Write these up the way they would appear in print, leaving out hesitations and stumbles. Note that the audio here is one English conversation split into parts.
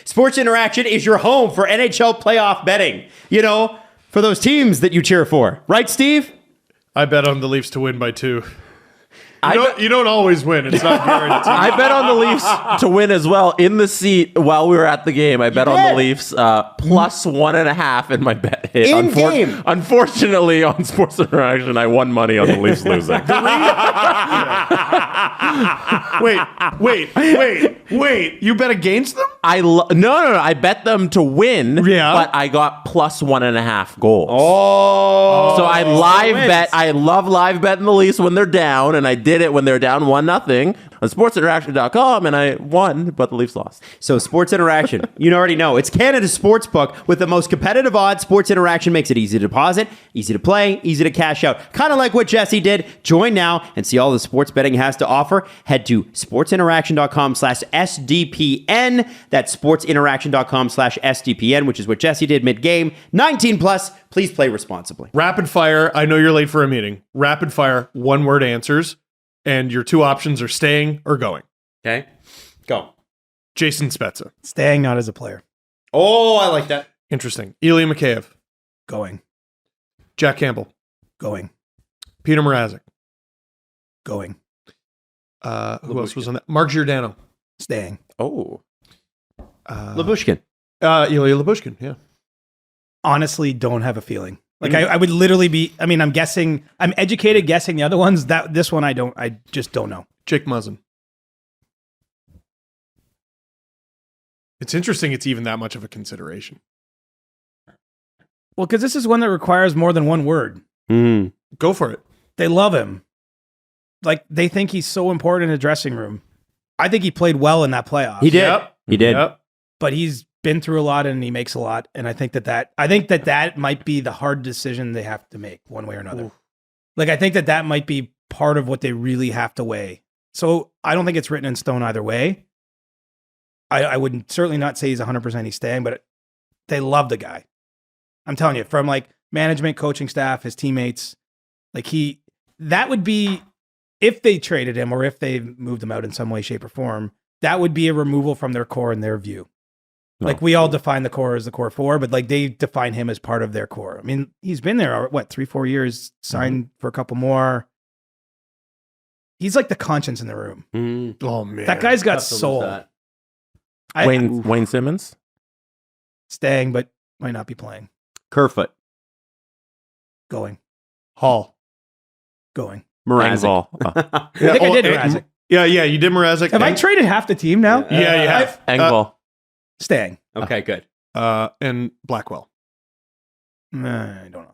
Sports Interaction is your home for NHL playoff betting. You know, for those teams that you cheer for. Right, Steve? I bet on the Leafs to win by 2. You don't always win. It's not guaranteed. I bet on the Leafs to win as well in the seat while we were at the game. I bet on the Leafs plus 1.5 in my bet hit. In game. Unfortunately, on Sports Interaction, I won money on the Leafs losing. Wait. You bet against them? No. I bet them to win, but I got plus 1.5 goals. Oh. So I live bet. I love live betting the Leafs when they're down, and I did it when they're down 1-0 on sportsinteraction.com, and I won, but the Leafs lost. So Sports Interaction, you already know, it's Canada's sports book with the most competitive odds. Sports Interaction makes it easy to deposit, easy to play, easy to cash out. Kind of like what Jesse did. Join now and see all the sports betting has to offer. Head to sportsinteraction.com/SDPN. That's sportsinteraction.com/SDPN, which is what Jesse did mid-game. 19 plus. Please play responsibly. Rapid fire. I know you're late for a meeting. Rapid fire, one-word answers. And your 2 options are staying or going. Okay. Go. Jason Spezza. Staying, not as a player. Oh, I like that. Interesting. Ilya Mikheyev. Going. Jack Campbell. Going. Peter Mrazek. Going. Who else was on that? Mark Giordano. Staying. Oh. Lyubushkin. Ilya Lyubushkin, yeah. Honestly, don't have a feeling. Like I would literally be, I'm guessing, I'm educated guessing the other ones. This one I just don't know. Jake Muzzin. It's interesting it's even that much of a consideration. Well, because this is one that requires more than one word. Go for it. They love him. Like, they think he's so important in the dressing room. I think he played well in that playoff. He did. He did. Yep. But he's been through a lot and he makes a lot. And I think that might be the hard decision they have to make one way or another. Ooh. Like, I think that might be part of what they really have to weigh. So I don't think it's written in stone either way. I would certainly not say he's 100% he's staying, but they love the guy. I'm telling you, from like management, coaching staff, his teammates, like that would be, if they traded him or if they moved him out in some way, shape, or form, that would be a removal from their core in their view. Like, we all define the core as the core 4, but like they define him as part of their core. I mean, he's been there, 3-4 years, signed for a couple more. He's like the conscience in the room. Oh man, that guy's got soul. Wayne Simmons? Staying, but might not be playing. Kerfoot. Going. Hall. Going. Mrazek. I think I did Mrazek. Yeah, you did Mrazek. Have I traded half the team now? Yeah, you have. Engvall. Staying. Okay, good. And Blackwell. I don't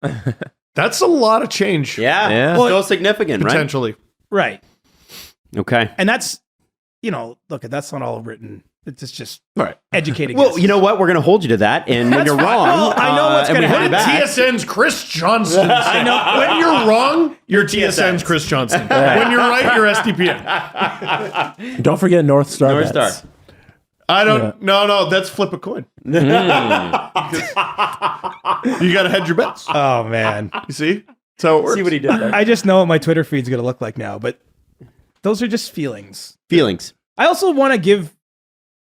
know. That's a lot of change. Yeah. Well, still significant, potentially. Right. Okay. And that's, look, that's not all written. It's just right. Educating. Well, you know what? We're going to hold you to that. And when you're wrong, well, I know what's going to happen. TSN's Chris Johnston. I know. When you're wrong, you're TSN's Chris Johnston. When you're right, you're SDPN. Don't forget North Star. North Star. I don't. Yeah. No. That's flip a coin. You got to hedge your bets. Oh man. You see? That's how it works. See what he did there. I just know what my Twitter feed's going to look like now, but those are just feelings. I also want to give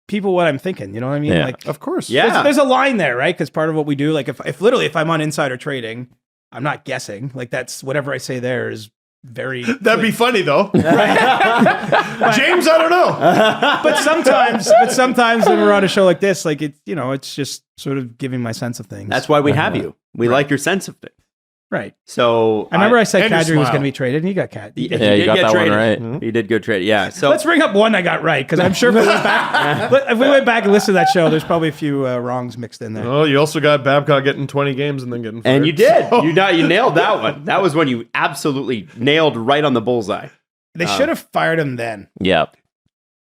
people what I'm thinking. You know what I mean? Yeah. Like, of course. Yeah. There's a line there, right? Because part of what we do, like if I'm on insider trading, I'm not guessing. Like, that's whatever I say there is very. That'd be funny though. James, I don't know. But sometimes when we're on a show like this, like it's just sort of giving my sense of things. That's why we have you. We like your sense of things. Right. So I remember I said and Kadri was going to be traded, and he got Kadri. Yeah, you got that traded. one right. Mm-hmm. He did good trade. Yeah. So let's bring up one I got right, because I'm sure if we went back and listened to that show, there's probably a few wrongs mixed in there. Oh, you also got Babcock getting 20 games and then getting fired. And you did. You nailed that one. That was one you absolutely nailed right on the bullseye. They should have fired him then. Yep.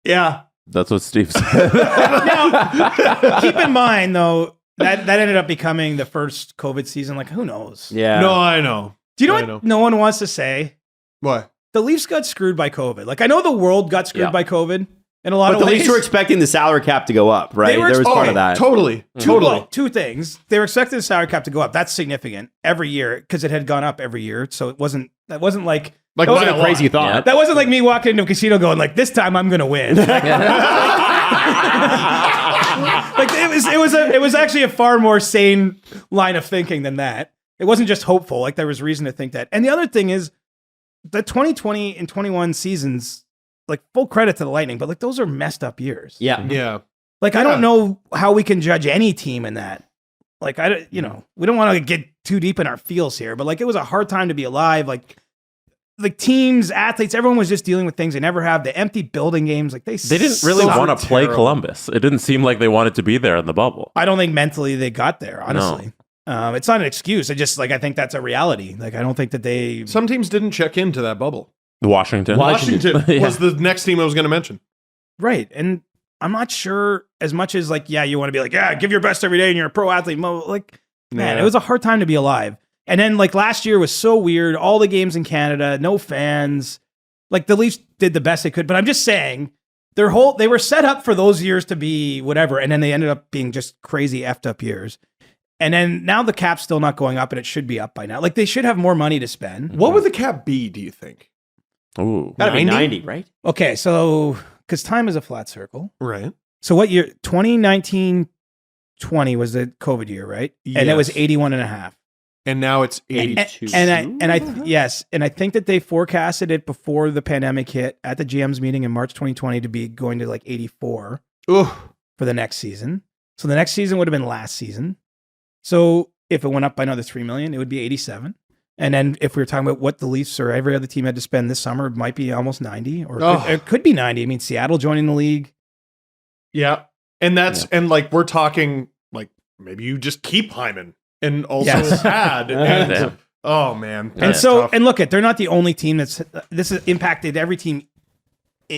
Yeah. That's what Steve said. Now, keep in mind, though, that ended up becoming the first COVID season. Like, who knows? Yeah. No, I know. Do you know what no one wants to say? What? The Leafs got screwed by COVID. Like, I know the world got screwed by COVID in a lot of ways. But the Leafs were expecting the salary cap to go up, right? There was part of that. Totally. Two things. They were expecting the salary cap to go up. That's significant every year because it had gone up every year. So that wasn't like that wasn't a crazy thought. That wasn't like me walking into a casino going like, this time I'm going to win. Like it was actually a far more sane line of thinking than that. It wasn't just hopeful. Like there was reason to think that. And the other thing is the 2020 and 21 seasons, like full credit to the Lightning, but like those are messed up years. Yeah. Yeah. Like I don't know how we can judge any team in that. Like we don't want to get too deep in our feels here, but like it was a hard time to be alive. Like teams, athletes, everyone was just dealing with things they never have. The empty building games, like they didn't really want to play Columbus. It didn't seem like they wanted to be there in the bubble. I don't think mentally they got there, honestly. No. It's not an excuse. I just like, I think that's a reality. Like, I don't think that some teams didn't check into that bubble. Washington yeah. was the next team I was going to mention. Right. And I'm not sure as much as like, yeah, you want to be like, yeah, give your best every day and you're a pro athlete. Like, man, it was a hard time to be alive. And then like last year was so weird. All the games in Canada, no fans. Like the Leafs did the best they could. But I'm just saying they were set up for those years to be whatever. And then they ended up being just crazy effed up years. And then now the cap's still not going up and it should be up by now. Like they should have more money to spend. What would the cap be, do you think? Ooh, gotta be 90, right? Okay, so because time is a flat circle. Right. So what year? 2019-20 was the COVID year, right? Yes. And it was 81.5. And now it's 82. And I think that they forecasted it before the pandemic hit at the GM's meeting in March 2020 to be going to like 84 for the next season. So the next season would have been last season. So if it went up by another 3 million, it would be 87. And then if we were talking about what the Leafs or every other team had to spend this summer, it might be almost 90 or it could be 90. I mean, Seattle joining the league. Yeah. And and like, we're talking like maybe you just keep Hyman and also add. And, oh man. And so, and look they're not the only team this has impacted every team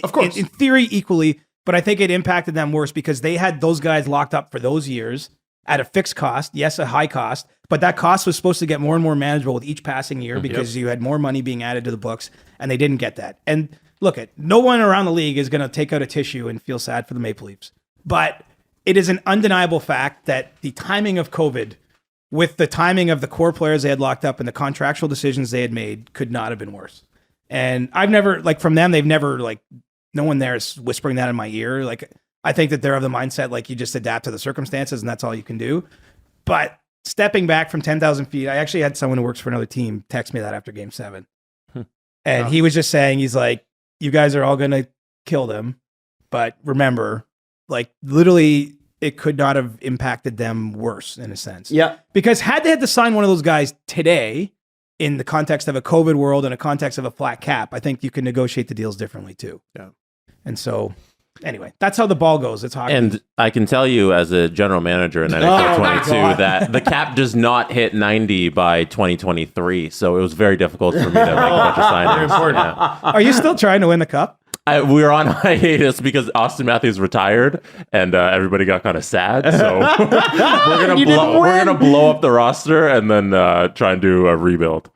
of course. In theory equally, but I think it impacted them worse because they had those guys locked up for those years at a fixed cost. Yes, a high cost, but that cost was supposed to get more and more manageable with each passing year because you had more money being added to the books and they didn't get that. And look no one around the league is going to take out a tissue and feel sad for the Maple Leafs, but it is an undeniable fact that the timing of COVID with the timing of the core players they had locked up and the contractual decisions they had made could not have been worse. And I've never, like from them, they've never like, no one there is whispering that in my ear. Like, I think that they're of the mindset, like you just adapt to the circumstances and that's all you can do. But stepping back from 10,000 feet, I actually had someone who works for another team text me that after game 7. And he was just saying, he's like, you guys are all going to kill them. But remember, like literally it could not have impacted them worse in a sense. Yeah. Because had they had to sign one of those guys today in the context of a COVID world and a context of a flat cap, I think you can negotiate the deals differently too. Yeah. And so anyway, that's how the ball goes. It's hockey. And I can tell you as a general manager in NHL 22 that the cap does not hit 90 by 2023. So it was very difficult for me to make a bunch of signings. Yeah. Are you still trying to win the cup? We were on hiatus because Austin Matthews retired and everybody got kind of sad. So we're gonna blow up the roster and then try and do a rebuild.